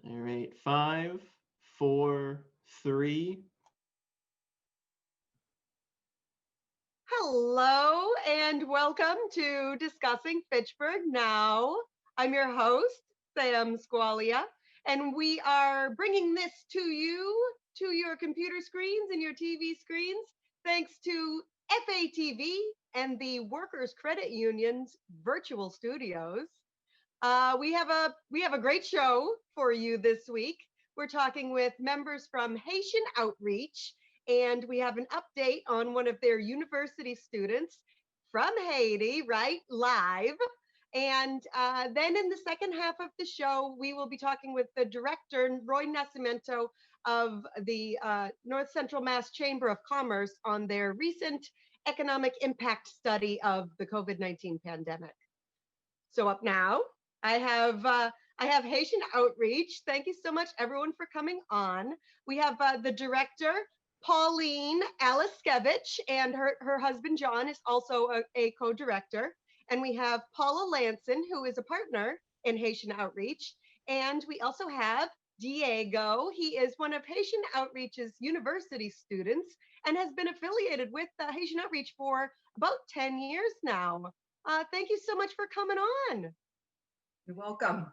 All right, 5, 4, 3. Hello and welcome to Discussing Fitchburg Now. I'm your host, Sam Squailia, and we are bringing this to you, to your computer screens and your TV screens, thanks to FATV and the Workers Credit Union's virtual studios. We have a great show for you this week. We're talking with members from Haitian Outreach, and we have an update on one of their university students from Haiti, right, live. And then in the second half of the show, we will be talking with the director, Roy Nascimento, of the North Central Mass Chamber of Commerce on their recent economic impact study of the COVID-19 pandemic. So up now, I have I have Haitian Outreach. Thank you so much, everyone, for coming on. We have the director, Pauline Aliskevich, and her husband John is also a co-director. And we have Paula Lanson, who is a partner in Haitian Outreach. And we also have Diego. He is one of Haitian Outreach's university students and has been affiliated with Haitian Outreach for about 10 years now. Thank you so much for coming on. You're welcome.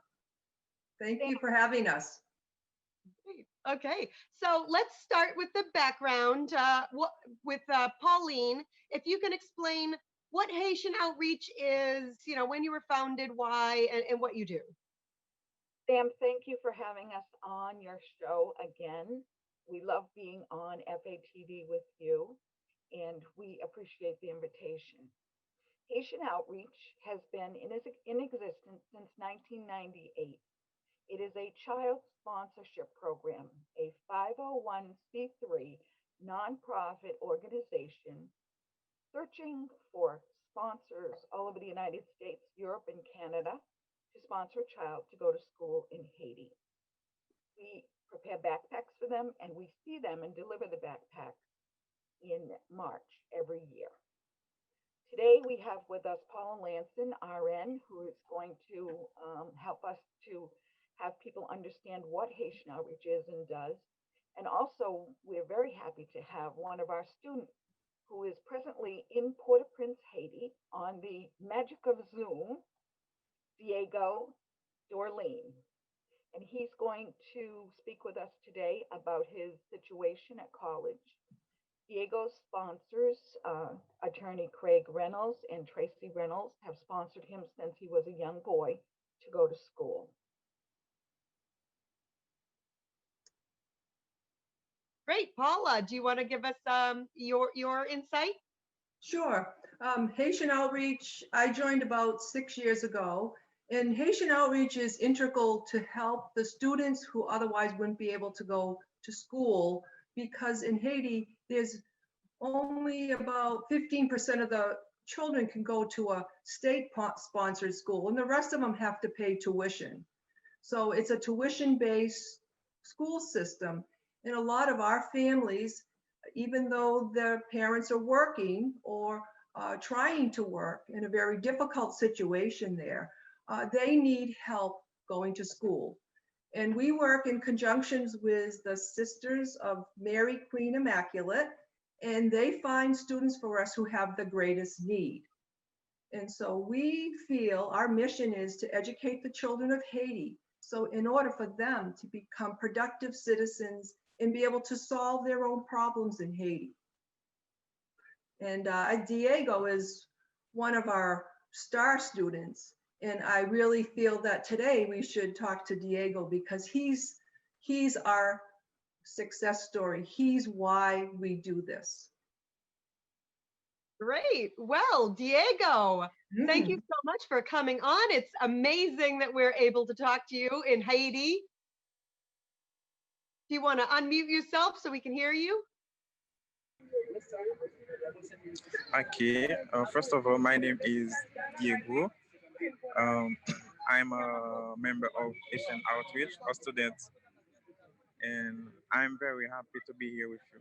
Thank you for having us. Great. Okay, so let's start with the background with Pauline. If you can explain what Haitian Outreach is, when you were founded, why, and what you do. Sam, thank you for having us on your show again. We love being on FATV with you, and we appreciate the invitation. Haitian Outreach has been in existence since 1998. It is a child sponsorship program, a 501c3 nonprofit organization searching for sponsors all over the United States, Europe, and Canada to sponsor a child to go to school in Haiti. We prepare backpacks for them, and we see them and deliver the backpacks in March every year. Today we have with us Paula Lanson, RN, who is going to help us to have people understand what Haitian Outreach is and does. And also, we're very happy to have one of our students who is presently in Port-au-Prince, Haiti, on the magic of Zoom, Diego Dorlean. And he's going to speak with us today about his situation at college. Diego's sponsors, attorney Craig Reynolds and Tracy Reynolds, have sponsored him since he was a young boy to go to school. Great, Paula. Do you want to give us your insight? Sure. Haitian Outreach, I joined about 6 years ago, and Haitian Outreach is integral to help the students who otherwise wouldn't be able to go to school, because in Haiti, there's only about 15% of the children can go to a state-sponsored school, and the rest of them have to pay tuition. So it's a tuition-based school system. And a lot of our families, even though their parents are working or trying to work in a very difficult situation there, they need help going to school. And we work in conjunctions with the Sisters of Mary Queen Immaculate, and they find students for us who have the greatest need. And so we feel our mission is to educate the children of Haiti. So in order for them to become productive citizens and be able to solve their own problems in Haiti. And Diego is one of our star students. And I really feel that today we should talk to Diego because he's our success story. He's why we do this. Great. Well, Diego, thank you so much for coming on. It's amazing that we're able to talk to you in Haiti. Do you want to unmute yourself so we can hear you? Okay, first of all, my name is Diego. Um, I'm a member of Haitian Outreach, a student, and I'm very happy to be here with you.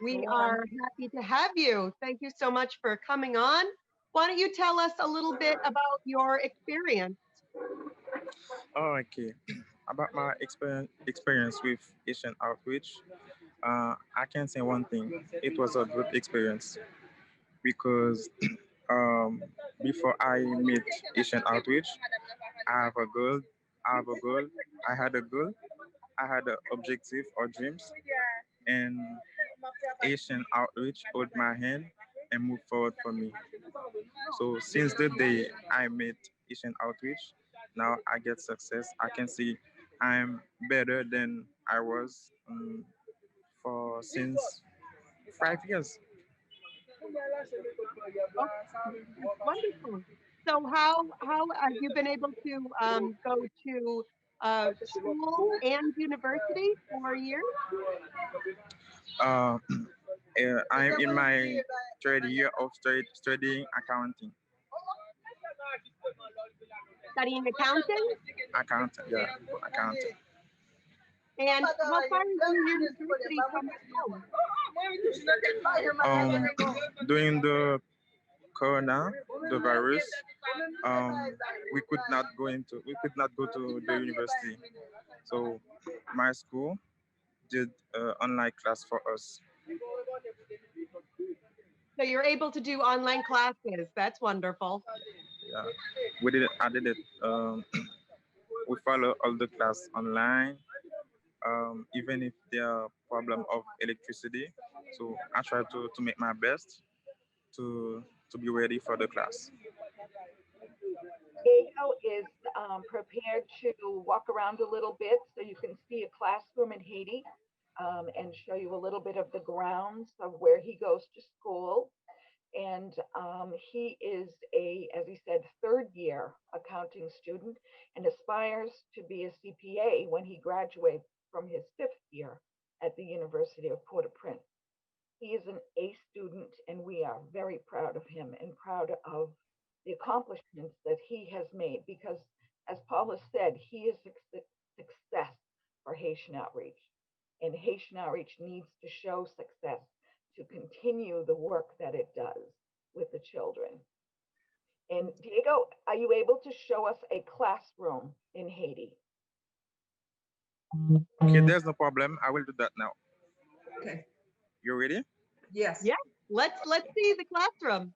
We are happy to have you. Thank you so much for coming on. Why don't you tell us a little bit about your experience? Oh, okay. About my experience with Haitian Outreach, I can say one thing. It was a good experience because um, before I meet Haitian Outreach, I have a goal. I have a goal. I had a goal. I had an objective or dreams, and Haitian Outreach hold my hand and move forward for me. So since the day I met Haitian Outreach, now I get success. I can see I'm better than I was for since 5 years. Oh, that's wonderful. So how have you been able to go to school and university for years? Uh, I'm in my third year of studying accounting. Studying accounting? Accounting, yeah, accounting. And how far is your university from home? Um, During the corona, the virus, um, we could not go to the university. So my school did online class for us. So you're able to do online classes. That's wonderful. Yeah, we did it. I did it. We follow all the class online, even if there are problem of electricity. So I try to make my best to be ready for the class. Diego is prepared to walk around a little bit so you can see a classroom in Haiti and show you a little bit of the grounds of where he goes to school. And he is as he said, third year accounting student and aspires to be a CPA when he graduates from his fifth year at the University of Port-au-Prince. He is an A student, and we are very proud of him and proud of the accomplishments that he has made because, as Paula said, he is a success for Haitian Outreach. And Haitian Outreach needs to show success to continue the work that it does with the children. And Diego, are you able to show us a classroom in Haiti? Okay, there's no problem. I will do that now. Okay, You ready? yes. Yeah, let's see the classroom.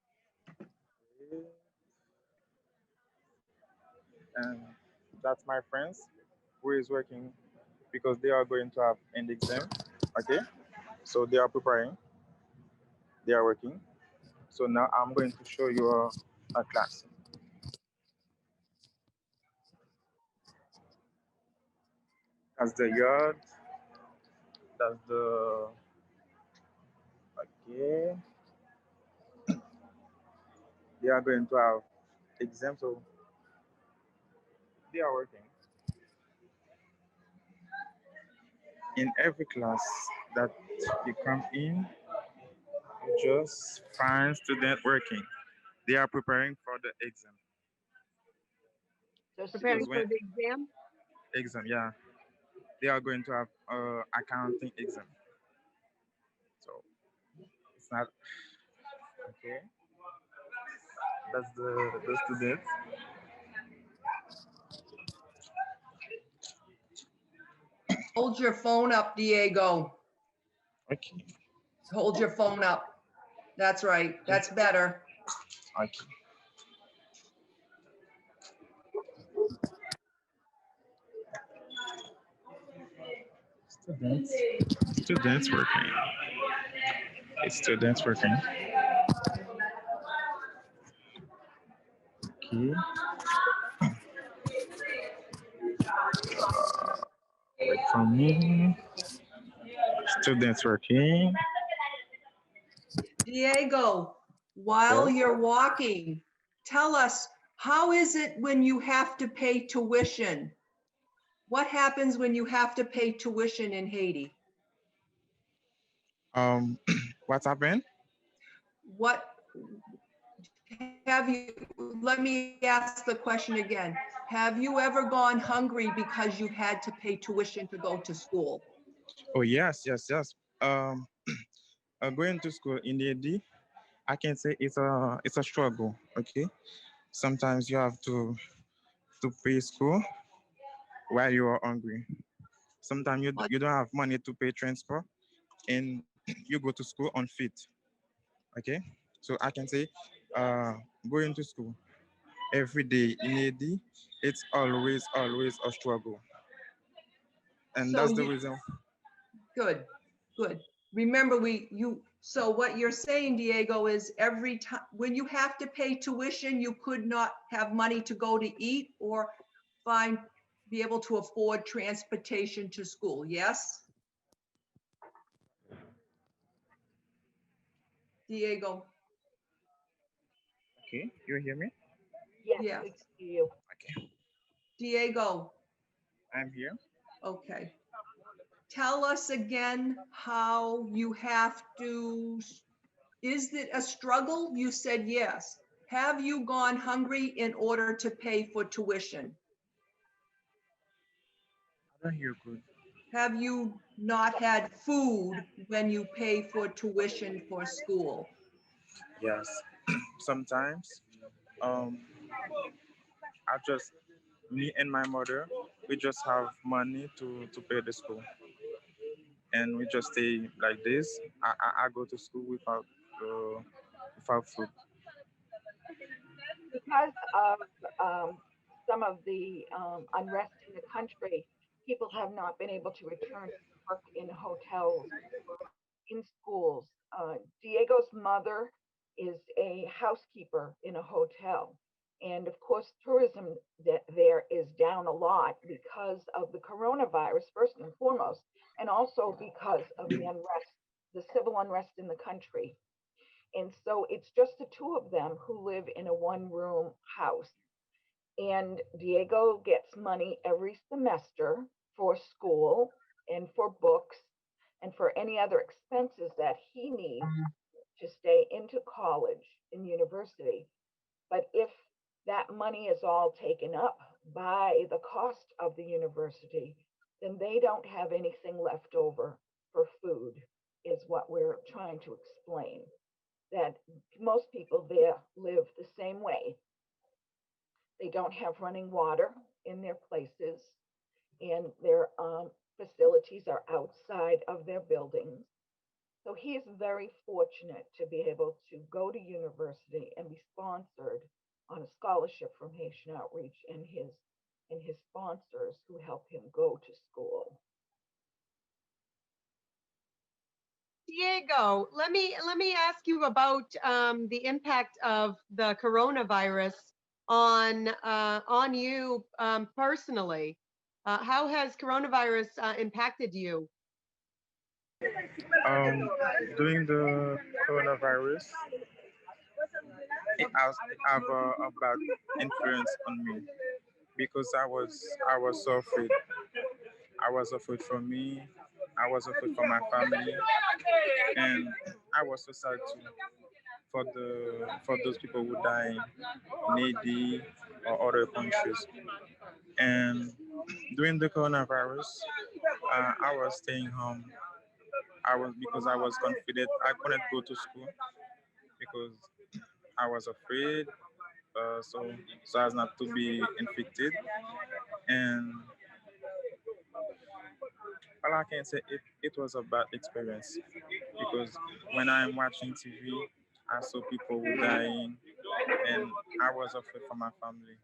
And that's my friends who is working because they are going to have end exam. Okay, so they are preparing. They are working. So now I'm going to show you a class. That's the yard. That's the okay. They are going to have exam, so they are working. In every class that you come in, you just find student working. They are preparing for the exam. So Preparing Because students, for when the exam. exam, yeah, they are going to have accounting exam. So it's not okay. That's the student. Hold your phone up, Diego. Okay. Hold your phone up. That's right. That's better. Okay. Students. Students working. It's students working. Okay. Wait for me. Students working. Diego, while Yes. you're walking, tell us, how is it when you have to pay tuition? What happens when you have to pay tuition in Haiti? What's happened? What have you, let me ask the question again. Have you ever gone hungry because you had to pay tuition to go to school? Oh yes, yes, yes. Um, Going to school in the AD, I can say it's a struggle. Okay, sometimes you have to pay school, while you are hungry. Sometimes you don't have money to pay transport, and you go to school on foot. Okay, so I can say, uh, going to school every day in Haiti, it's always a struggle, and So that's the you, reason. good, good. Remember, so what you're saying, Diego, is every time when you have to pay tuition, you could not have money to go to eat or find, be able to afford transportation to school, yes? Diego, Okay, you hear me? Yes, yes. we see you. Okay, Diego, I'm here. okay. Tell us again how you have to, is it a struggle? You said yes. Have you gone hungry in order to pay for tuition? I don't hear good. Have you not had food when you pay for tuition for school? Yes, sometimes um, I just me and my mother, we just have money to pay the school, and we just stay like this. I go to school without food. Because of some of the unrest in the country, people have not been able to return to work in hotels, in schools. Diego's mother is a housekeeper in a hotel. And of course, tourism there is down a lot because of the coronavirus, first and foremost, and also because of the unrest, the civil unrest in the country. And so it's just the two of them who live in a one room house. And Diego gets money every semester for school and for books and for any other expenses that he needs to stay into college and university. But if that money is all taken up by the cost of the university, then they don't have anything left over for food, is what we're trying to explain. That most people there live the same way. They don't have running water in their places, and their facilities are outside of their buildings. So he's very fortunate to be able to go to university and be sponsored on a scholarship from Haitian Outreach and his sponsors who help him go to school. Diego, let me ask you about the impact of the coronavirus on you personally. How has coronavirus impacted you? Um, During the coronavirus, it have a bad influence on me because I was so afraid. I was afraid for me. I was afraid for my family, and I was so sad too for those people who die in Haiti or other countries. And during the coronavirus, I was staying home. I was because I was confident I couldn't go to school because I was afraid, so as not to be infected. And all I can say, it was a bad experience because when I'm watching TV, I saw people who dying, and I was afraid for my family.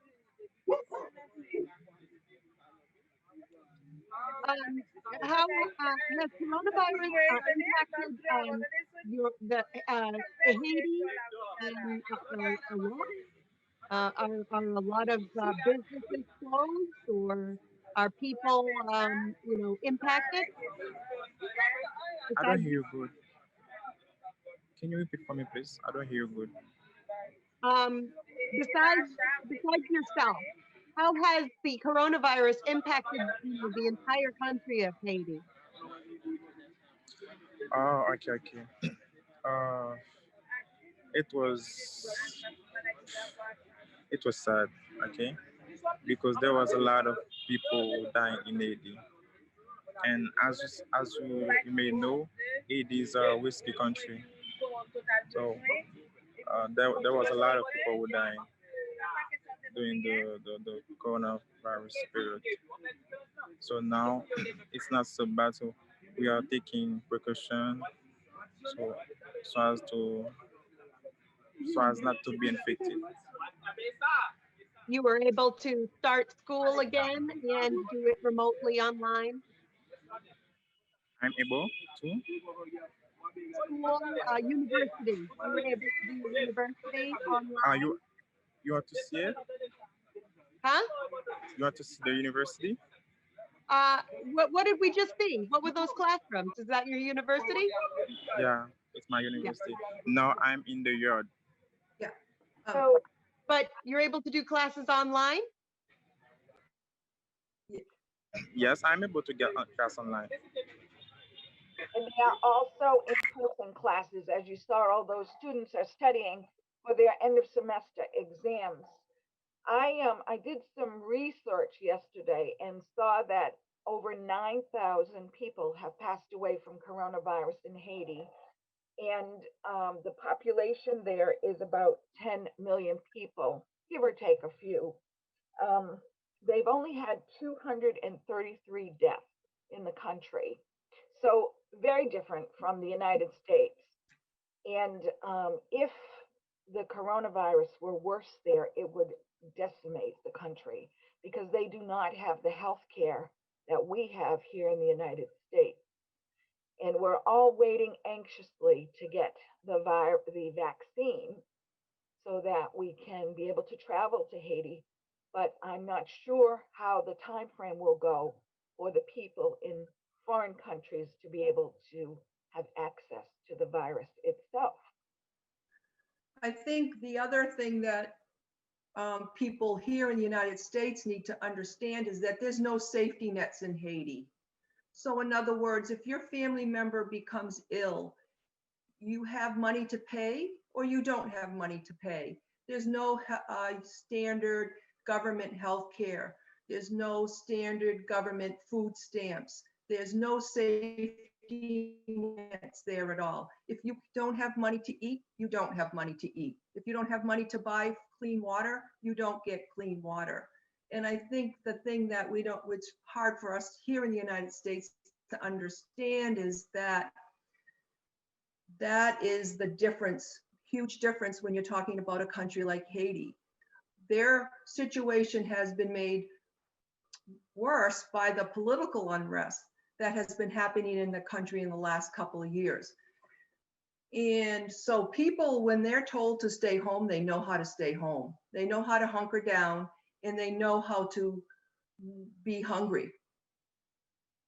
Um, how has coronavirus impacted Haiti a lot? Are a lot of businesses closed, or are people, impacted? I don't Besides, hear you good. Can you repeat for me, please? I don't hear you good. um, besides, besides yourself, how has the coronavirus impacted, the entire country of Haiti? Oh, okay, okay. Uh, it was it was sad, okay, because there was a lot of people dying in Haiti, and as you may know, Haiti is a whiskey country, so there was a lot of people who dying. during the coronavirus period. So now it's not so bad. So we are taking precaution so so as to so as not to be infected. You were able to start school again and do it remotely online? I'm able to. School, university. You were able to do your university You online? you want to see it? Huh? You want to see the university? What did we just see? What were those classrooms? Is that your university? Yeah, it's my Yeah. university. Now I'm in the yard. Yeah. So But you're able to do classes online? Yes, I'm able to get a class online. and they are also in-person classes. As you saw, all those students are studying for their end of semester exams. I did some research yesterday and saw that over 9,000 people have passed away from coronavirus in Haiti, and the population there is about 10 million people, give or take a few. Um, they've only had 233 deaths in the country, so very different from the United States. And if the coronavirus were worse there, it would decimate the country because they do not have the health care that we have here in the United States. And we're all waiting anxiously to get the vaccine so that we can be able to travel to Haiti. But I'm not sure how the time frame will go for the people in foreign countries to be able to have access to the virus itself. I think the other thing that people here in the United States need to understand is that there's no safety nets in Haiti. So in other words, if your family member becomes ill, you have money to pay or you don't have money to pay. There's no standard government health care. There's no standard government food stamps. There's no safety nets there at all. If you don't have money to eat, you don't have money to eat. If you don't have money to buy clean water, you don't get clean water. And I think the thing that which is hard for us here in the United States to understand is that that is the difference, huge difference when you're talking about a country like Haiti. Their situation has been made worse by the political unrest that has been happening in the country in the last couple of years. And so people, when they're told to stay home, they know how to stay home. They know how to hunker down and they know how to be hungry.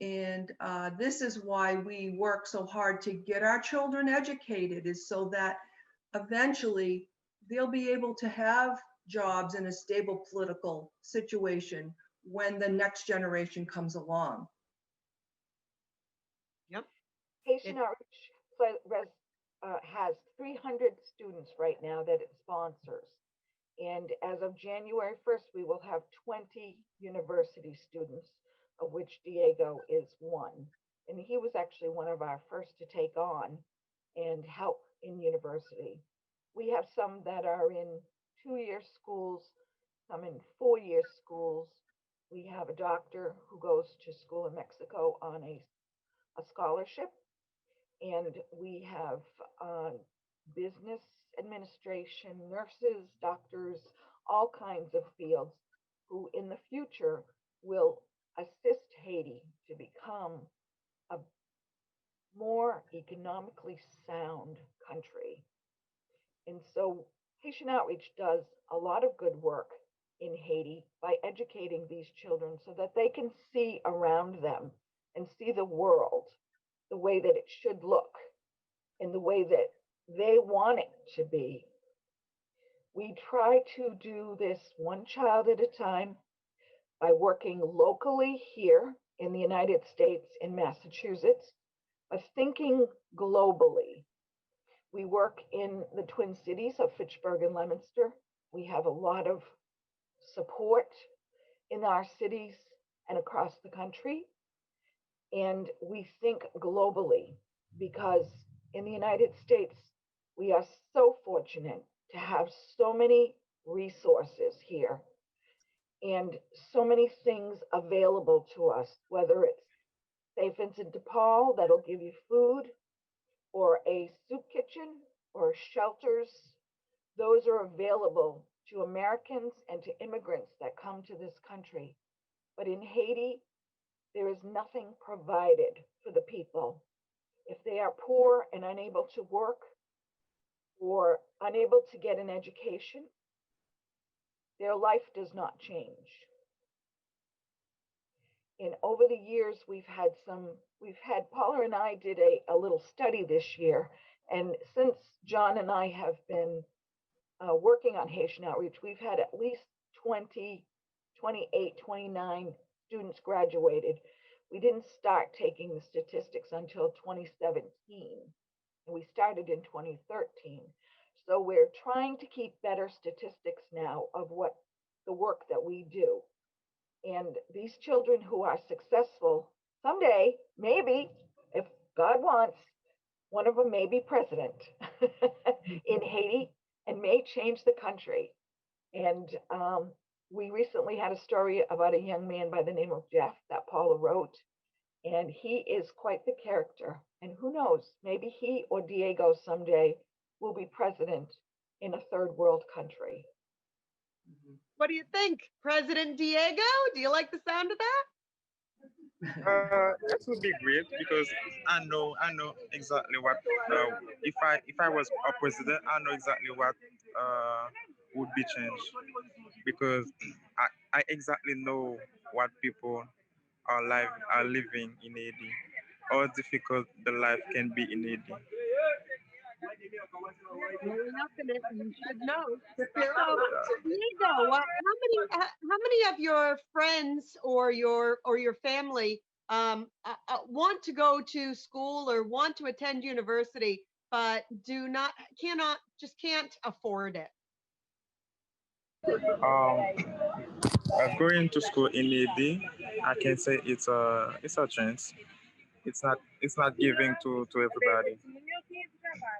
And this is why we work so hard to get our children educated, is so that eventually they'll be able to have jobs in a stable political situation when the next generation comes along. Yep. Haitian Outreach has 300 students right now that it sponsors. And as of January 1st, we will have 20 university students, of which Diego is one. And he was actually one of our first to take on and help in university. We have some that are in 2-year schools, some in 4-year schools. We have a doctor who goes to school in Mexico on a scholarship. And we have business administration, nurses, doctors, all kinds of fields who in the future will assist Haiti to become a more economically sound country. And so Haitian Outreach does a lot of good work in Haiti by educating these children so that they can see around them and see the world the way that it should look, in the way that they want it to be. We try to do this one child at a time by working locally here in the United States, in Massachusetts, but thinking globally. We work in the Twin Cities of Fitchburg and Leominster. We have a lot of support in our cities and across the country. And we think globally because in the United States, we are so fortunate to have so many resources here and so many things available to us, whether it's St. Vincent de Paul that'll give you food, or a soup kitchen, or shelters. Those are available to Americans and to immigrants that come to this country. But in Haiti, there is nothing provided for the people. If they are poor and unable to work or unable to get an education, their life does not change. And over the years, Paula and I did a little study this year. And since John and I have been working on Haitian Outreach, we've had at least 20, 28, 29 students graduated. We didn't start taking the statistics until 2017, and we started in 2013. So we're trying to keep better statistics now of what the work that we do. And these children who are successful, someday, maybe, if God wants, one of them may be president in Haiti and may change the country. And we recently had a story about a young man by the name of Jeff that Paula wrote, and he is quite the character. And who knows, maybe he or Diego someday will be president in a third world country. What do you think, President Diego? Do you like the sound of that? That would be great because I know exactly what if I was a president, I know exactly what would be changed because I exactly know what people are living in Haiti, how difficult the life can be in Haiti. Growing up in it, you should know. So, Diego, how many of your friends or your family want to go to school or want to attend university, but can't afford it? Going to school in Haiti, I can say it's a chance. It's not giving to everybody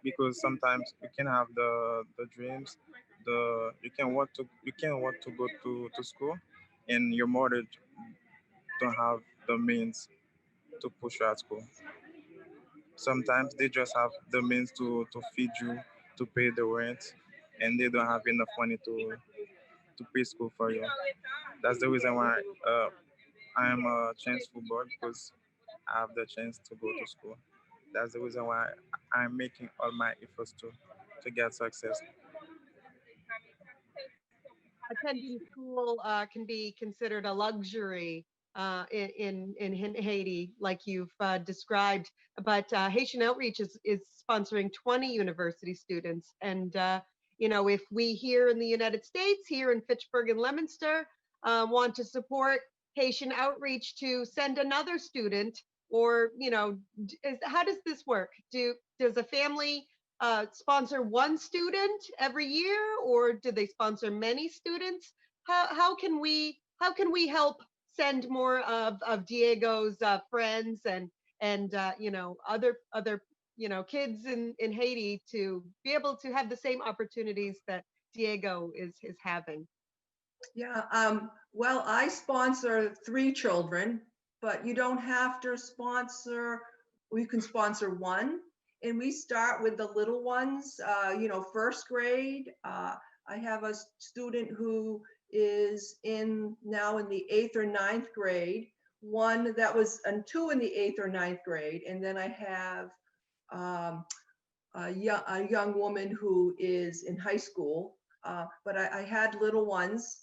because sometimes you can have the dreams, you can want to go to school, and your mother don't have the means to push you at school. Sometimes they just have the means to feed you, to pay the rent, and they don't have enough money to pay school for you. That's the reason why I am a chance football because I have the chance to go to school. That's the reason why I'm making all my efforts to get success. Attending school can be considered a luxury in Haiti, like you've described. But Haitian Outreach is sponsoring 20 university students, and if we here in the United States, here in Fitchburg and Leominster, want to support Haitian Outreach to send another student, or how does this work? Does a family sponsor one student every year, or do they sponsor many students? How can we help send more of Diego's friends and other kids in Haiti to be able to have the same opportunities that Diego is having? Yeah, well, I sponsor 3 children, but you don't have to sponsor, you can sponsor one. And we start with the little ones, first grade. I have a student who is now in the 8th or 9th grade, and 2 in the 8th or 9th grade. And then I have a young woman who is in high school, but I had little ones.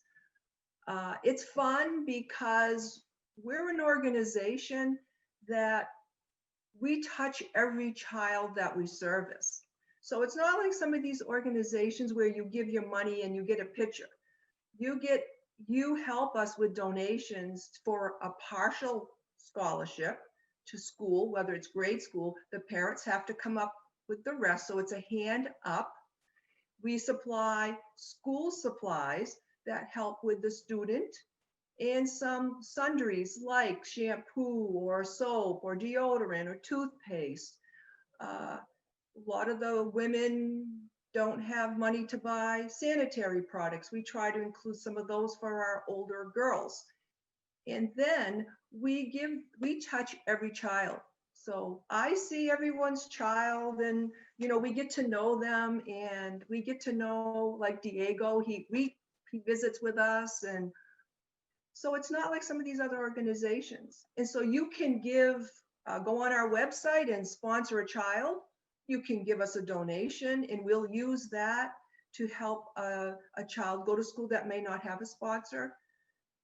It's fun because we're an organization that we touch every child that we service. So it's not like some of these organizations where you give your money and you get a picture. You help us with donations for a partial scholarship to school, whether it's grade school. The parents have to come up with the rest, so it's a hand up. We supply school supplies that help with the student, and some sundries like shampoo or soap or deodorant or toothpaste. A lot of the women don't have money to buy sanitary products, we try to include some of those for our older girls. And then we touch every child. So I see everyone's child, and we get to know them, and we get to know, like Diego, he visits with us. And so it's not like some of these other organizations. And so you can go on our website and sponsor a child. You can give us a donation, and we'll use that to help a child go to school that may not have a sponsor.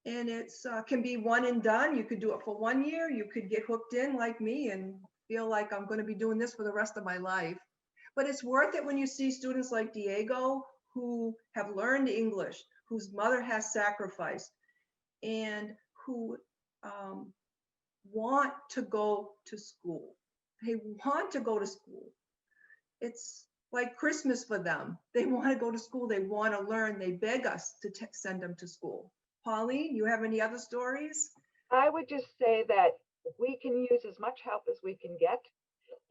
And it's can be one and done. You could do it for 1 year. You could get hooked in like me and feel like I'm going to be doing this for the rest of my life. But it's worth it when you see students like Diego who have learned English, whose mother has sacrificed, and who want to go to school. They want to go to school. It's like Christmas for them. They want to go to school. They want to learn. They beg us to send them to school. Pauline, you have any other stories? I would just say that we can use as much help as we can get.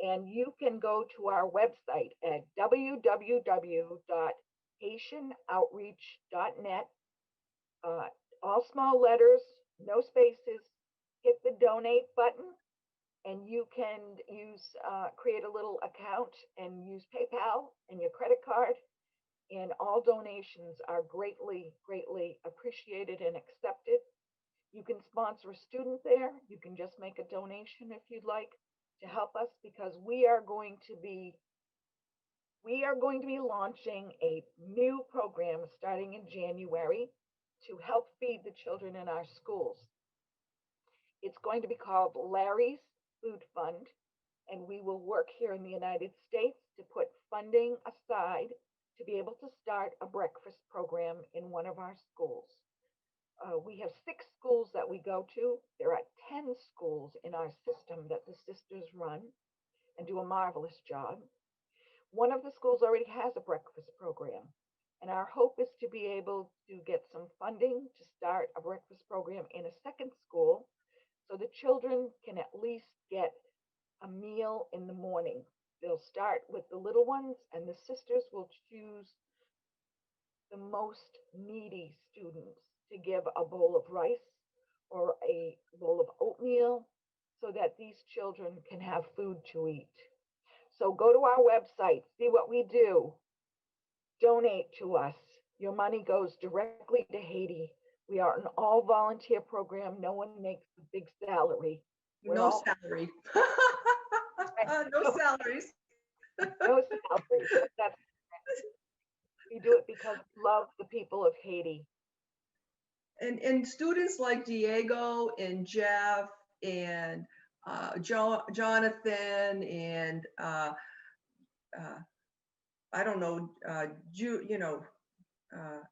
And you can go to our website at www.haitianoutreach.net. All small letters, no spaces. Hit the donate button, and you can create a little account and use PayPal and your credit card. And all donations are greatly, greatly appreciated and accepted. You can sponsor a student there. You can just make a donation if you'd like to help us, because we are going to be launching a new program starting in January to help feed the children in our schools. It's going to be called Larry's Food Fund, and we will work here in the United States to put funding aside to be able to start a breakfast program in one of our schools. We have 6 schools that we go to. There are 10 schools in our system that the sisters run and do a marvelous job. One of the schools already has a breakfast program, and our hope is to be able to get some funding to start a breakfast program in a second school so the children can at least get a meal in the morning. They'll start with the little ones, and the sisters will choose the most needy students to give a bowl of rice or a bowl of oatmeal so that these children can have food to eat. So go to our website, see what we do, donate to us. Your money goes directly to Haiti. We are an all volunteer program. No one makes a big salary. No salary. No salaries. No salaries. We do it because we love the people of Haiti. And students like Diego and Jeff and Jonathan and I don't know,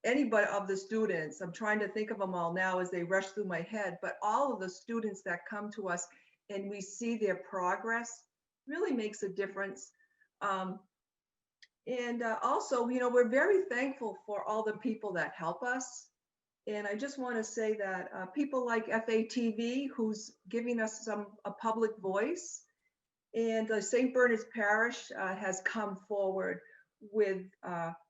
anybody of the students. I'm trying to think of them all now as they rush through my head, but all of the students that come to us and we see their progress really makes a difference. And also, we're very thankful for all the people that help us. And I just want to say that people like FATV, who's giving us a public voice, and St. Bernard's Parish has come forward with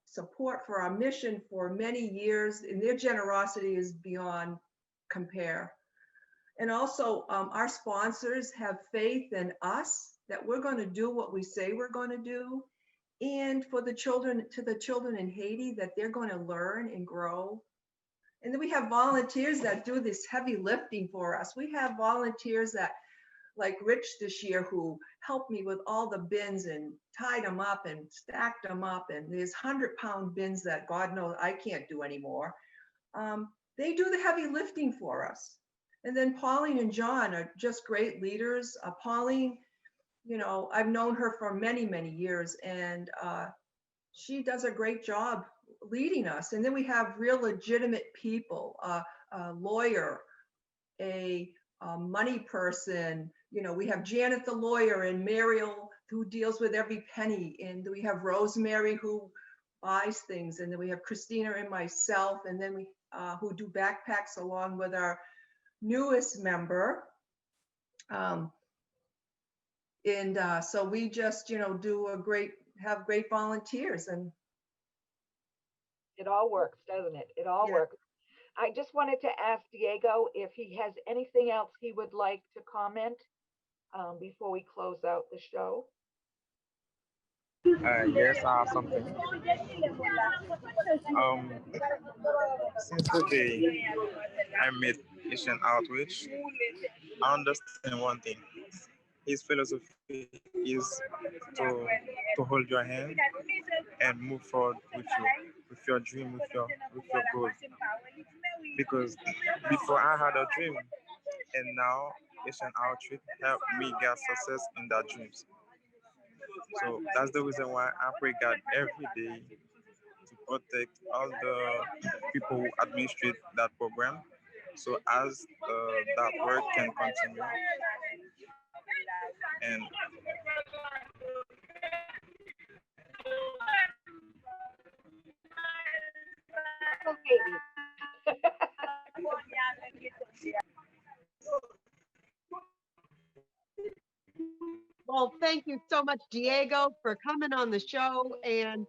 support for our mission for many years, and their generosity is beyond compare. And also our sponsors have faith in us that we're going to do what we say we're going to do. And for the children in Haiti, that they're going to learn and grow. And then we have volunteers that do this heavy lifting for us. We have volunteers that, like Rich this year, who helped me with all the bins and tied them up and stacked them up. And there's 100-pound bins that God knows I can't do anymore. They do the heavy lifting for us. And then Pauline and John are just great leaders. Pauline, I've known her for many, many years, and she does a great job leading us. And then we have real legitimate people, a lawyer, a money person. We have Janet the lawyer and Mariel who deals with every penny. And we have Rosemary who buys things. And then we have Christina and myself, and then we who do backpacks along with our newest member. So we just, have great volunteers, and It all works, doesn't it? It all Yeah. works. I just wanted to ask Diego if he has anything else he would like to comment before we close out the show. Yes, I have something. Um, since the day I met Haitian Outreach, I understand one thing. His philosophy is to to hold your hand and move forward with your dream, with your goals. Because before I had a dream, and now Haitian Outreach helped me get success in that dreams. So that's the reason why I pray God every day to protect all the people who administrate that program. So as that work can continue, and Okay. Well, thank you so much, Diego, for coming on the show and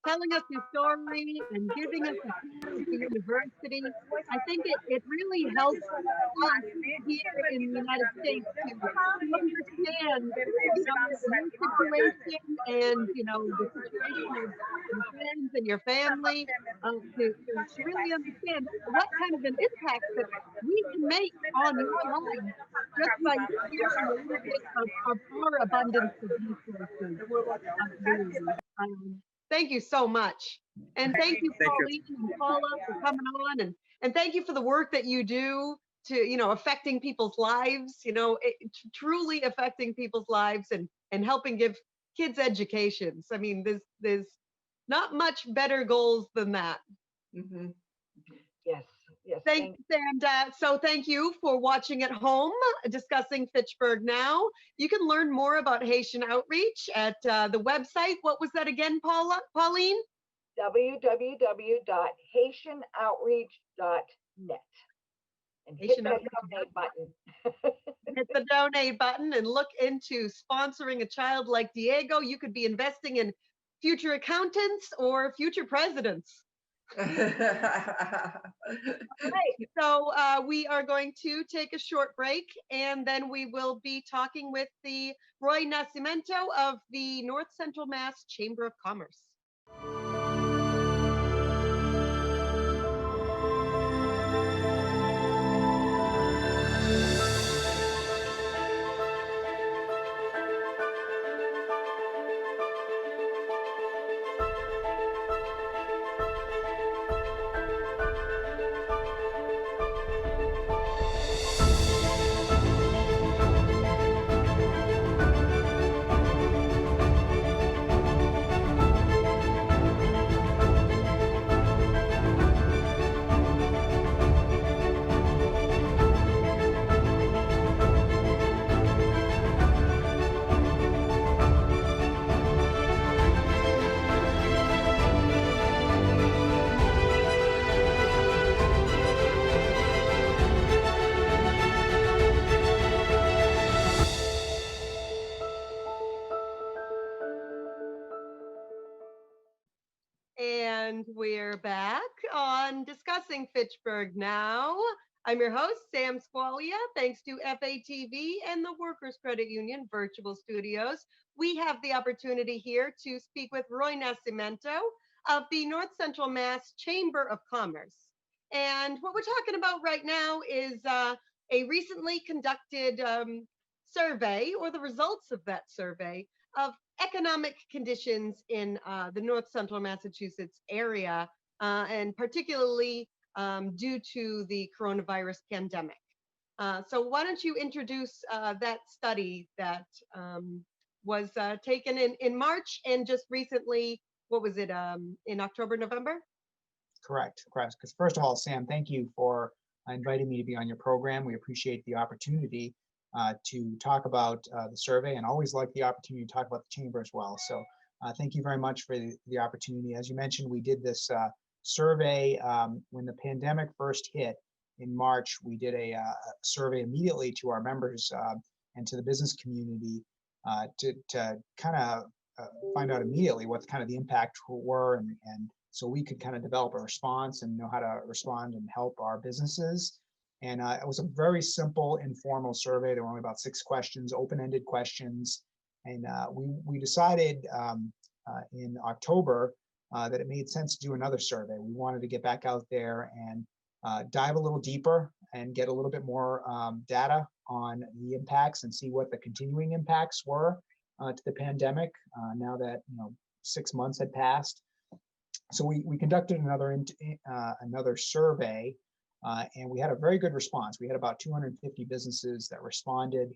telling us your story and giving us a tour of the university. I think it really helps us here in the United States to understand, your situation and, the situation of your friends and your family, to really understand what kind of an impact that we can make on your lives just by sharing a little bit of our abundance of resources. Really. Thank you so much. And thank you, thank you. Pauline and Paula, for coming on. And thank you for the work that you do to, affecting people's lives, truly affecting people's lives and helping give kids educations. I mean, there's not much better goals than that. Mhm. Yes, yes. Thanks, and so thank you for watching at home, Discussing Fitchburg Now. You can learn more about Haitian Outreach at the website. What was that again, Pauline? www.haitianoutreach.net. And hit Haitian that Outreach. donate button. Hit the donate button and look into sponsoring a child like Diego. You could be investing in future accountants or future presidents. Right. So we are going to take a short break, and then we will be talking with the Roy Nascimento of the North Central Mass Chamber of Commerce. And we're back on Discussing Fitchburg Now. I'm your host, Sam Squailia. Thanks to FATV and the Workers Credit Union Virtual Studios, we have the opportunity here to speak with Roy Nascimento of the North Central Mass Chamber of Commerce. And what we're talking about right now is a recently conducted survey, or the results of that survey, of economic conditions in the North Central Massachusetts area, and particularly due to the coronavirus pandemic. So why don't you introduce that study that was taken in March and just recently, what was it, in October, November? Correct. Because first of all, Sam, thank you for inviting me to be on your program. We appreciate the opportunity to talk about the survey, and always like the opportunity to talk about the chamber as well. So thank you very much for the opportunity. As you mentioned, we did this survey when the pandemic first hit in March. We did a survey immediately to our members and to the business community to kind of find out immediately what kind of the impact were and so we could kind of develop a response and know how to respond and help our businesses. And it was a very simple, informal survey. There were only about 6 questions, open-ended questions. And we decided in October that it made sense to do another survey. We wanted to get back out there and dive a little deeper and get a little bit more data on the impacts and see what the continuing impacts were to the pandemic now that 6 months had passed. So we conducted another survey, and we had a very good response. We had about 250 businesses that responded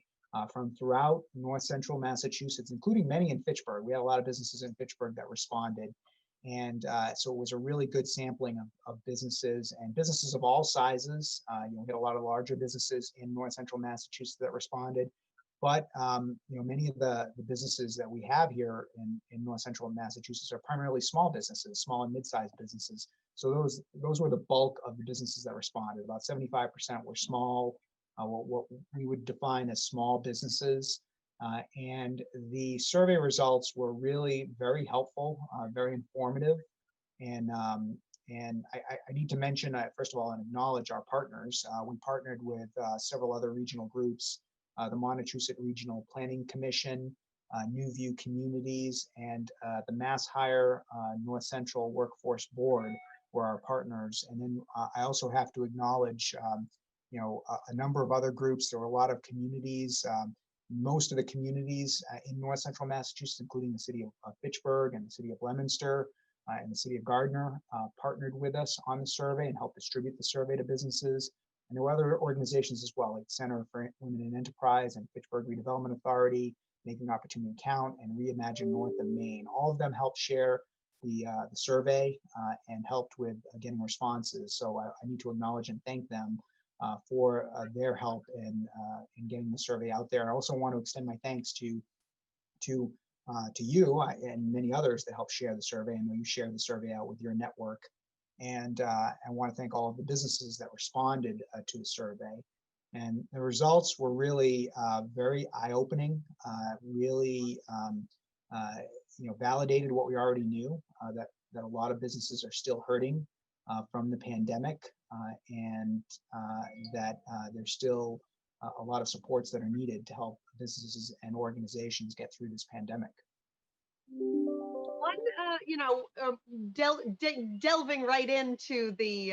from throughout North Central Massachusetts, including many in Fitchburg. We had a lot of businesses in Fitchburg that responded. And so it was a really good sampling of businesses, and businesses of all sizes. We had a lot of larger businesses in North Central Massachusetts that responded. But many of the businesses that we have here in North Central Massachusetts are primarily small businesses, small and mid-sized businesses. So those were the bulk of the businesses that responded. About 75% were small, what we would define as small businesses. And the survey results were really very helpful, very informative. And I need to mention, first of all, and acknowledge our partners. We partnered with several other regional groups, the Montechusett Regional Planning Commission, New View Communities, and the Mass Hire North Central Workforce Board were our partners. And then I also have to acknowledge, a number of other groups. There were a lot of communities. Most of the communities in North Central Massachusetts, including the city of Fitchburg and the city of Leominster and the city of Gardner, partnered with us on the survey and helped distribute the survey to businesses. And there were other organizations as well, like Center for Women in Enterprise and Fitchburg Redevelopment Authority, Making Opportunity Count, and Reimagine North of Maine. All of them helped share the survey and helped with getting responses. So I need to acknowledge and thank them for their help in getting the survey out there. I also want to extend my thanks to you and many others that helped share the survey. I know you shared the survey out with your network. And I want to thank all of the businesses that responded to the survey. And the results were really very eye-opening, really validated what we already knew, that a lot of businesses are still hurting from the pandemic, and that there's still a lot of supports that are needed to help businesses and organizations get through this pandemic. Delving right into the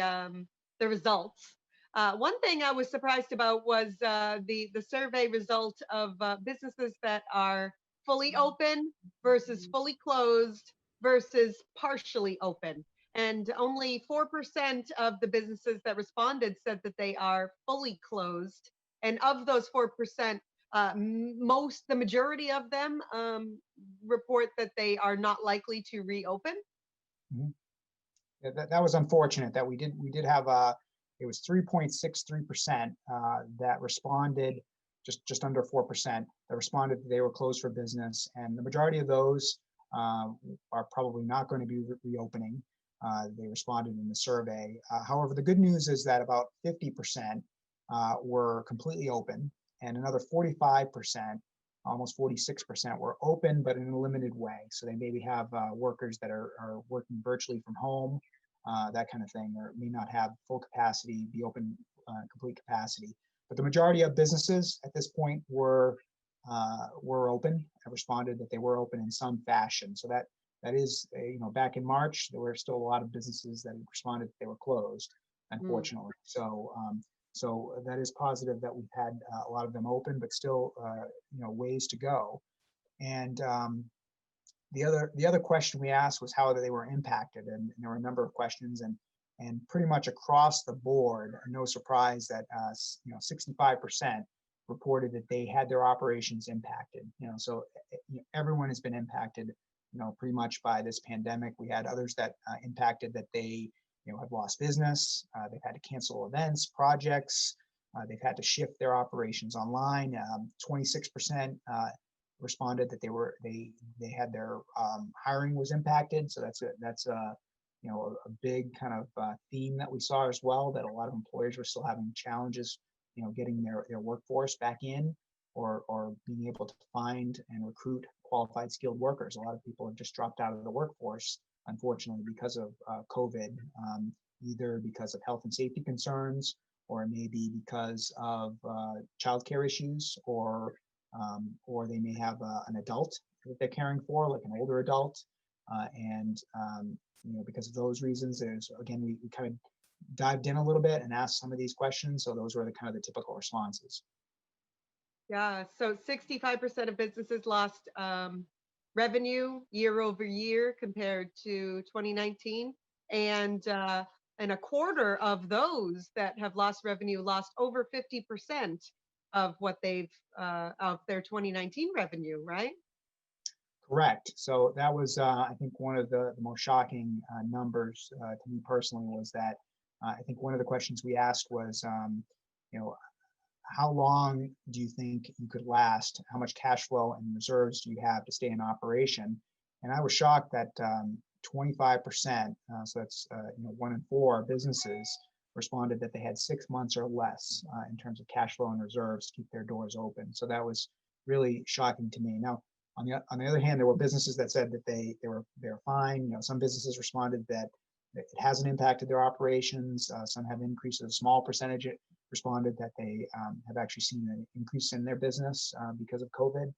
results. One thing I was surprised about was the survey result of businesses that are fully open versus fully closed versus partially open. And only 4% of the businesses that responded said that they are fully closed. And of those 4%, the majority of them report that they are not likely to reopen. Mm-hmm. Yeah, that was unfortunate. That we did have it was 3.63% that responded, just under 4% that responded that they were closed for business, and the majority of those are probably not going to be reopening. They responded in the survey. However, the good news is that about 50% were completely open, and another 45%, almost 46%, were open, but in a limited way. So they maybe have workers that are working virtually from home, that kind of thing, or may not have full capacity, be open, complete capacity. But the majority of businesses at this point were open and responded that they were open in some fashion. So that is, back in March, there were still a lot of businesses that responded that they were closed, unfortunately. So that is positive that we've had a lot of them open, but still, ways to go. And the other question we asked was how they were impacted, and there were a number of questions, and pretty much across the board, no surprise that 65% reported that they had their operations impacted. So everyone has been impacted, pretty much by this pandemic. We had others that impacted that they have lost business. They've had to cancel events, projects. They've had to shift their operations online. 26% responded that they had their hiring was impacted. So that's a big kind of theme that we saw as well, that a lot of employers were still having challenges, getting their workforce back in, or being able to find and recruit qualified skilled workers. A lot of people have just dropped out of the workforce unfortunately, because of COVID, either because of health and safety concerns, or maybe because of childcare issues, or they may have an adult that they're caring for, like an older adult. And because of those reasons, there's, again, we kind of dived in a little bit and asked some of these questions. So those were the kind of the typical responses. Yeah, so 65% of businesses lost revenue year over year compared to 2019. And a quarter of those that have lost revenue lost over 50% of what they've of their 2019 revenue, right? Correct. So that was, I think, one of the most shocking numbers to me personally, was that I think one of the questions we asked was, how long do you think you could last? How much cash flow and reserves do you have to stay in operation? And I was shocked that 25%, so that's 1 in 4 businesses, responded that they had 6 months or less in terms of cash flow and reserves to keep their doors open. So that was really shocking to me. Now, on the other hand, there were businesses that said that they were fine. Some businesses responded that it hasn't impacted their operations. Some have increased. A small percentage responded that they have actually seen an increase in their business because of COVID.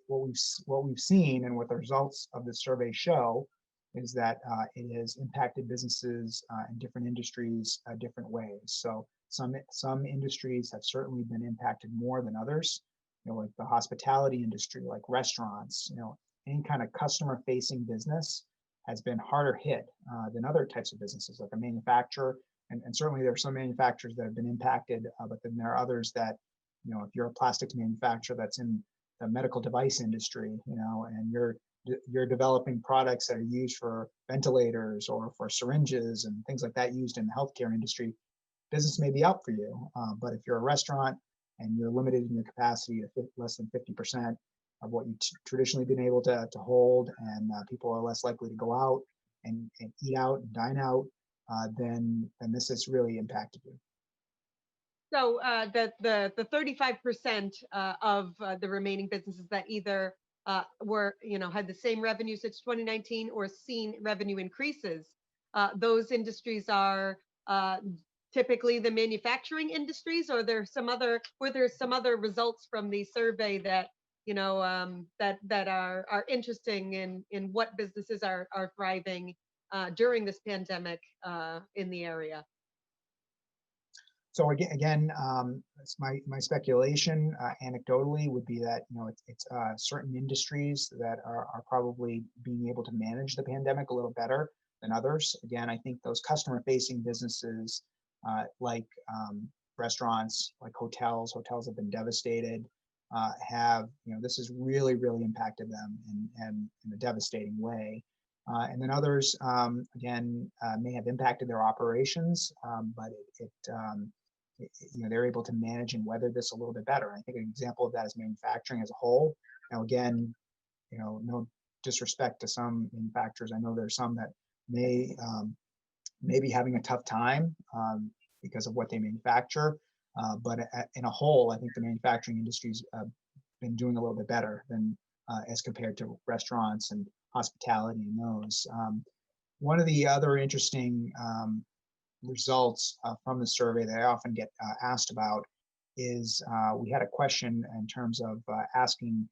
What we've seen and what the results of the survey show is that it has impacted businesses in different industries different ways. So some industries have certainly been impacted more than others. Like the hospitality industry, like restaurants, any kind of customer facing business has been harder hit than other types of businesses, like a manufacturer. And certainly there are some manufacturers that have been impacted, but then there are others that, if you're a plastics manufacturer that's in the medical device industry, and you're developing products that are used for ventilators or for syringes and things like that used in the healthcare industry, business may be out for you. But if you're a restaurant and you're limited in your capacity to less than 50% of what you've traditionally been able to hold, and people are less likely to go out and eat out and dine out, then this has really impacted you. So the 35% of the remaining businesses that either were, had the same revenue since 2019 or seen revenue increases, those industries are typically the manufacturing industries, or were there some other results from the survey that that are interesting in what businesses are thriving during this pandemic in the area? So again, it's my speculation, anecdotally, would be that it's certain industries that are probably being able to manage the pandemic a little better than others. Again, I think those customer-facing businesses, like restaurants, like hotels have been devastated. This has really impacted them in a devastating way. And then others, again, may have impacted their operations, but they're able to manage and weather this a little bit better. I think an example of that is manufacturing as a whole. Now, again, no disrespect to some manufacturers. I know there's some that may be having a tough time because of what they manufacture. But in a whole, I think the manufacturing industry's been doing a little bit better than as compared to restaurants and hospitality and those. One of the other interesting results from the survey that I often get asked about is we had a question in terms of asking,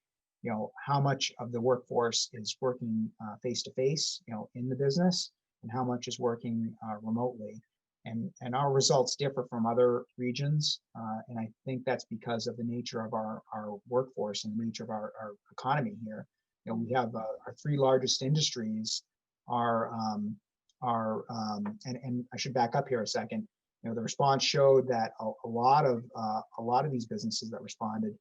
how much of the workforce is working face-to-face, in the business, and how much is working remotely. And our results differ from other regions. And I think that's because of the nature of our workforce and the nature of our economy here. We have our 3 largest industries and I should back up here a second. The response showed that a lot of these businesses that responded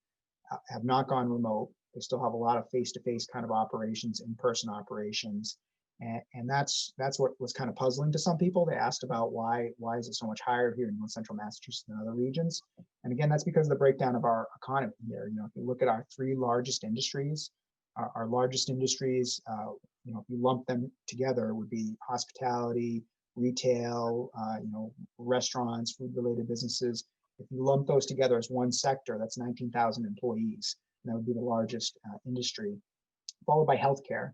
have not gone remote. They still have a lot of face-to-face kind of operations, in-person operations. And that's what was kind of puzzling to some people. They asked about why is it so much higher here in North Central Massachusetts than other regions? And again, that's because of the breakdown of our economy here. If you look at our 3 largest industries, our largest industries, if you lump them together, would be hospitality, retail, restaurants, food-related businesses. If you lump those together as one sector, that's 19,000 employees. And that would be the largest industry. followed by healthcare,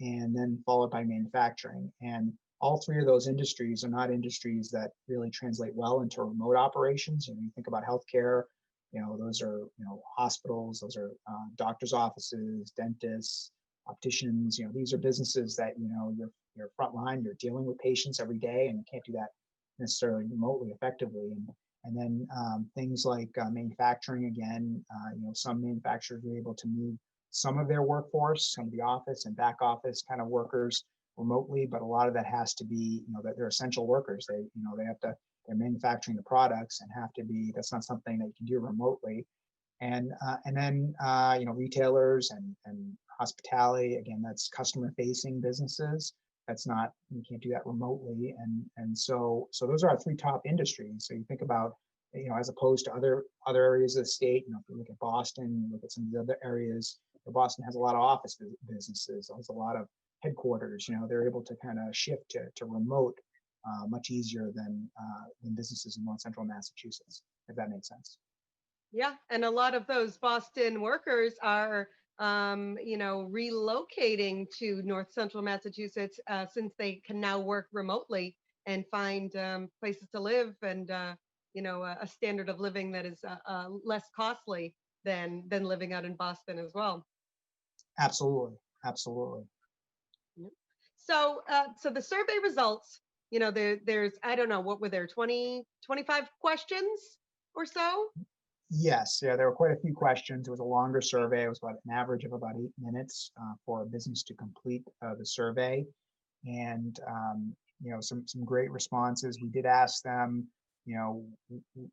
and then followed by manufacturing. And all three of those industries are not industries that really translate well into remote operations. You think about healthcare, those are, hospitals, those are doctors' offices, dentists, opticians. These are businesses that, you're frontline, you're dealing with patients every day, and you can't do that necessarily remotely effectively. And then things like manufacturing, again, some manufacturers were able to move some of their workforce, some of the office and back office kind of workers remotely, but a lot of that has to be, that they're essential workers. They have to, they're manufacturing the products and have to be, that's not something that you can do remotely. And then, retailers and hospitality, again, that's customer facing businesses. That's not, you can't do that remotely. And so those are our three top industries. So you think about, as opposed to other areas of the state, if you look at Boston, you look at some of the other areas, Boston has a lot of office businesses, has a lot of headquarters, they're able to kind of shift to remote much easier than businesses in North Central Massachusetts, if that makes sense. Yeah, and a lot of those Boston workers are, relocating to North Central Massachusetts since they can now work remotely and find places to live and, a standard of living that is less costly than living out in Boston as well. Absolutely, absolutely. So, so the survey results, there's, I don't know, what were there, 20, 25 questions or so? Yes, yeah, there were quite a few questions. It was a longer survey. It was about an average of about 8 minutes for a business to complete the survey. And, some great responses. We did ask them,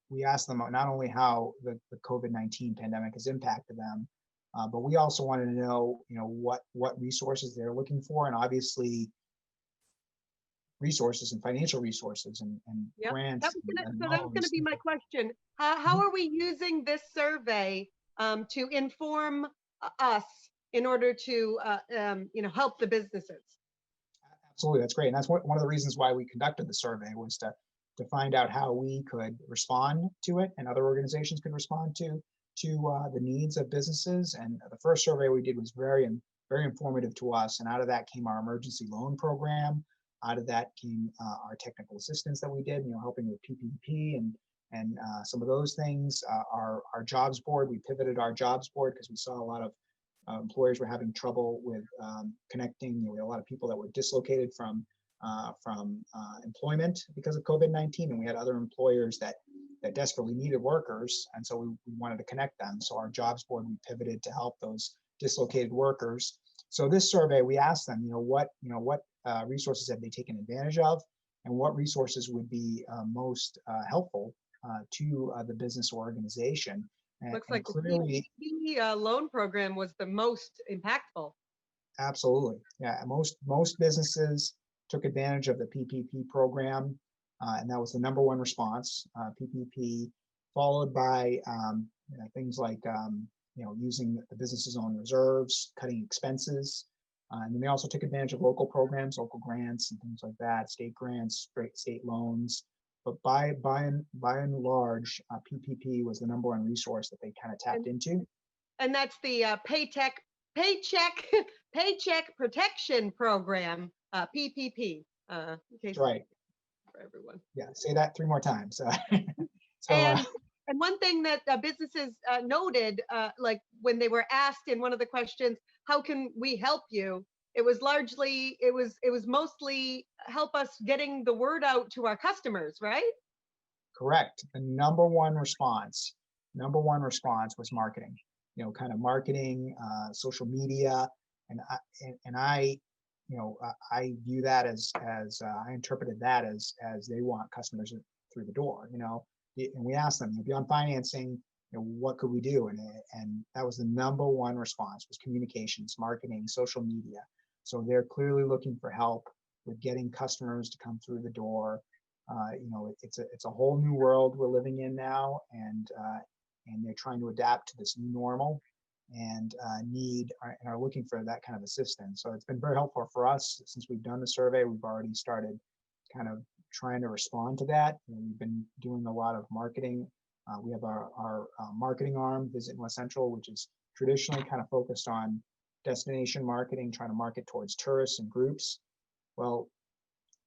we asked them not only how the COVID-19 pandemic has impacted them, but we also wanted to know, what resources they're looking for. And obviously, resources and financial resources and Yep. grants. That was going to be my question. How are we using this survey to inform us in order to help the businesses? Absolutely, that's great. And that's one of the reasons why we conducted the survey, was to find out how we could respond to it and other organizations could respond to the needs of businesses. And the first survey we did was very informative to us. And out of that came our emergency loan program. Out of that came our technical assistance that we did, helping with PPP and some of those things. Our jobs board, we pivoted our jobs board because we saw a lot of employers were having trouble with connecting. We had a lot of people that were dislocated from employment because of COVID-19, and we had other employers that desperately needed workers, and so we wanted to connect them. So our jobs board, we pivoted to help those dislocated workers. So this survey, we asked them, what resources have they taken advantage of, and what resources would be most helpful to the business organization. Looks like clearly, the PPP loan program was the most impactful. Absolutely, yeah. Most businesses took advantage of the PPP program, and that was the #1 response. PPP, followed by things like using the business's own reserves, cutting expenses. And then they also took advantage of local programs, local grants and things like that, state grants, state loans. But by and large, PPP was the #1 resource that they kind of tapped into. And that's the Paycheck Protection Program, PPP. That's right. For everyone. Yeah, say that 3 more times. And one thing that businesses noted, like when they were asked in one of the questions, how can we help you? It was mostly help us getting the word out to our customers, right? Correct. The #1 response was marketing. Kind of marketing, social media, and I view that as I interpreted that as they want customers through the door. And we asked them, beyond financing, what could we do? And that was the #1 response, was communications, marketing, social media. So they're clearly looking for help with getting customers to come through the door. It's a whole new world we're living in now, and they're trying to adapt to this new normal, and are looking for that kind of assistance. So it's been very helpful for us. Since we've done the survey, we've already started kind of trying to respond to that. We've been doing a lot of marketing. We have our marketing arm, Visit North Central, which is traditionally kind of focused on destination marketing, trying to market towards tourists and groups. Well,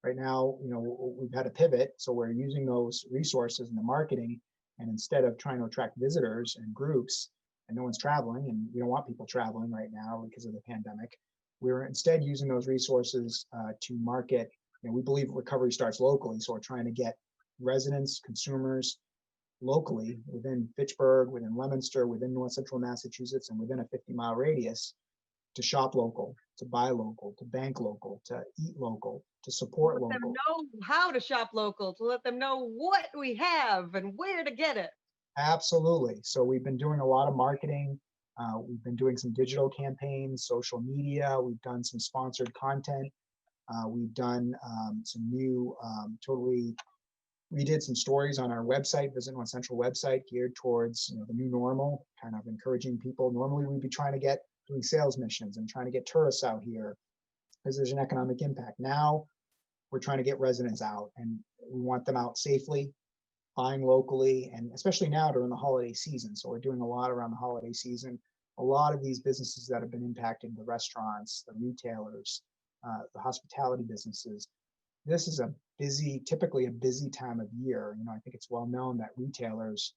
right now, we've had to pivot, so we're using those resources in the marketing, and instead of trying to attract visitors and groups, and no one's traveling, and we don't want people traveling right now because of the pandemic, we're instead using those resources to market. We believe recovery starts locally, so we're trying to get residents, consumers locally within Fitchburg, within Leominster, within North Central Massachusetts, and within a 50-mile radius to shop local, to buy local, to bank local, to eat local, to support Let them local. know how to shop local, to let them know what we have and where to get it. Absolutely. So we've been doing a lot of marketing. We've been doing some digital campaigns, social media. We've done some sponsored content. We've done some new, we did some stories on our website, Visit North Central website, geared towards the new normal, kind of encouraging people. Normally we'd be trying to get doing sales missions and trying to get tourists out here because there's an economic impact. Now we're trying to get residents out, and we want them out safely, buying locally, and especially now during the holiday season. So we're doing a lot around the holiday season. A lot of these businesses that have been impacted, the restaurants, the retailers, the hospitality businesses, this is typically a busy time of year. I think it's well known that retailers,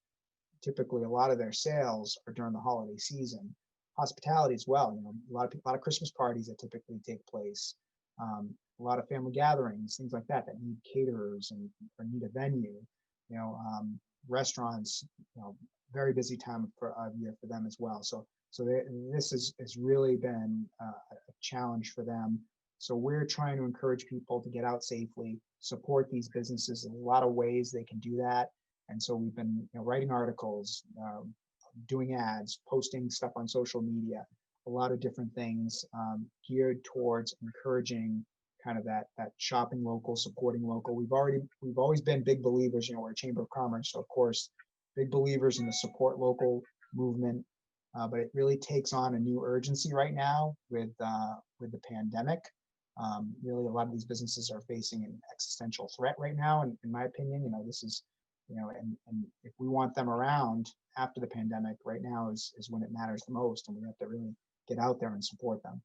typically a lot of their sales are during the holiday season. Hospitality as well. A lot of Christmas parties that typically take place. A lot of family gatherings, things like that need caterers or need a venue. Restaurants, very busy time of year for them as well. So this has really been a challenge for them. So we're trying to encourage people to get out safely, support these businesses in a lot of ways they can do that. And so we've been writing articles, doing ads, posting stuff on social media, a lot of different things geared towards encouraging kind of that shopping local, supporting local. We've always been big believers, we're a Chamber of Commerce, so of course, big believers in the support local movement. But it really takes on a new urgency right now with the pandemic. Really, a lot of these businesses are facing an existential threat right now, and in my opinion, this is, and if we want them around after the pandemic, right now is when it matters the most, and we have to really get out there and support them.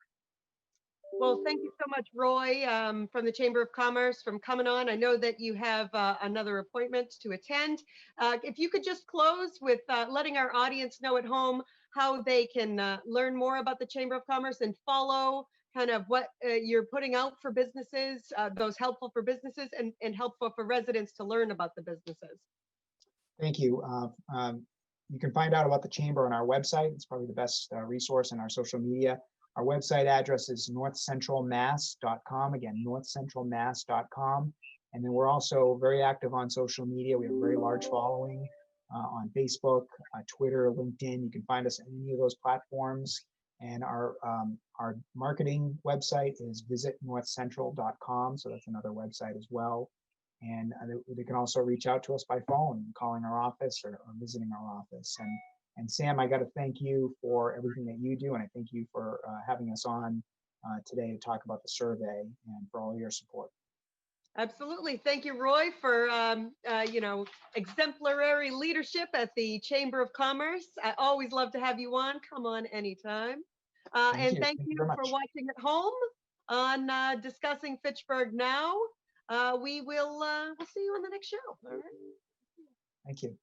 Well, thank you so much, Roy, from the Chamber of Commerce, from coming on. I know that you have another appointment to attend. If you could just close with letting our audience know at home how they can learn more about the Chamber of Commerce and follow kind of what you're putting out for businesses, those helpful for businesses and helpful for residents to learn about the businesses. Thank you. You can find out about the Chamber on our website. It's probably the best resource in our social media. Our website address is northcentralmass.com. Again, northcentralmass.com. And then we're also very active on social media. We have a very large following on Facebook, Twitter, LinkedIn. You can find us on any of those platforms. And our marketing website is visitnorthcentral.com. So that's another website as well. And they can also reach out to us by phone, calling our office or visiting our office. And Sam, I got to thank you for everything that you do, and I thank you for having us on today to talk about the survey and for all your support. Absolutely. Thank you, Roy, for exemplary leadership at the Chamber of Commerce. I always love to have you on. Come on anytime. And thank you for watching at home on Discussing Fitchburg Now. We'll see you on the next show. All right. Thank you.